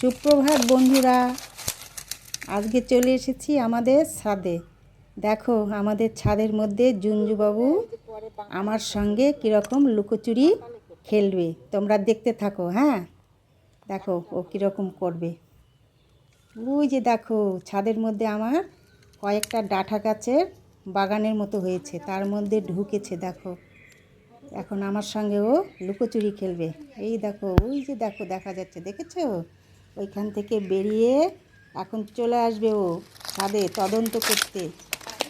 সুপ্রভাত বন্ধুরা, আজকে চলে এসেছি আমাদের ছাদে। দেখো আমাদের ছাদের মধ্যে জুঞ্জুবাবু আমার সঙ্গে কীরকম লুকোচুরি খেলবে। তোমরা দেখতে থাকো। হ্যাঁ, দেখো ও কীরকম করবে। ওই যে দেখো ছাদের মধ্যে আমার কয়েকটা ডাঁটা গাছের বাগানের মতো হয়েছে, তার মধ্যে ঢুকেছে। দেখো এখন আমার সঙ্গে ও লুকোচুরি খেলবে। এই দেখো, ওই যে দেখো দেখা যাচ্ছে, দেখেছো? ওইখান থেকে বেরিয়ে এখন চলে আসবে ও ছাদে তদন্ত করতে,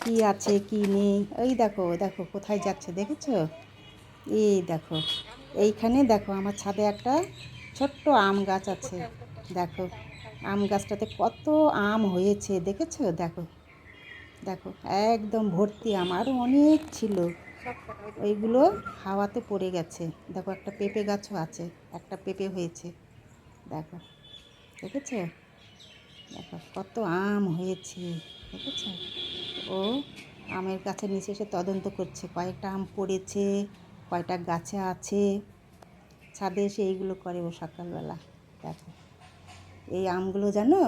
কি আছে কি নেই। ওই দেখো দেখো কোথায় যাচ্ছে, দেখেছো? এই দেখো, এইখানে দেখো আমার ছাদে একটা ছোট্ট আম গাছ আছে। দেখো আম গাছটাতে কত আম হয়েছে, দেখেছো? দেখো দেখো একদম ভর্তি আম, আরও অনেক ছিল, ওইগুলো হাওয়াতে পড়ে গেছে। দেখো একটা পেঁপে গাছও আছে, একটা পেঁপে হয়েছে। দেখো, দেখেছো? দেখো কত আম হয়েছে, দেখেছো? ও আমের গাছের নিচে এসে তদন্ত করছে, কয়েকটা আম পড়েছে, কয়টা গাছে আছে। ছাদে এসে এইগুলো করে ও সকালবেলা। দেখো এই আমগুলো জানো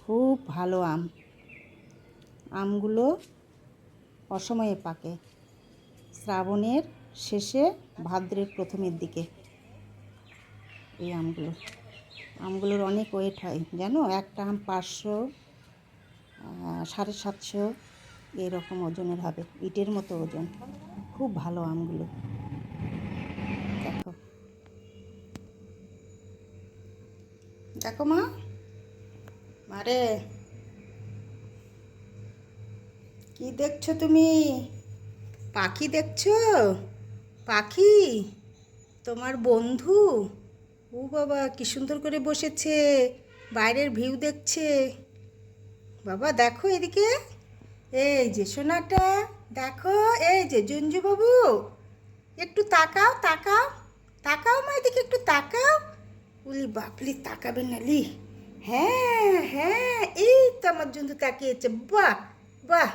খুব ভালো আম, আমগুলো অসময়ে পাকে, শ্রাবণের শেষে ভাদ্রের প্রথমের দিকে। এই আমগুলোর অনেক ওয়েট হয় জানো, একটা আম 500 750 এরকম ওজনের হবে, ইটের মতো ওজন। খুব ভালো আমগুলো। দেখো দেখো মা, মারে কি দেখছো তুমি? পাখি দেখছো? পাখি তোমার বন্ধু? ও বাবা কি সুন্দর করে বসেছে, বাইরের ভিউ দেখছে। বাবা দেখো এদিকে, এই যে সোনাটা, দেখো এই যে জুঞ্জু বাবু, একটু তাকাও তাকাও, তাকাও মা এদিকে, একটু তাকাও। উলি বাপলি তাকাবে না লি। হ্যাঁ হ্যাঁ, এই তো আমার জুঞ্জু তাকিয়েছে। বাহ বাহ।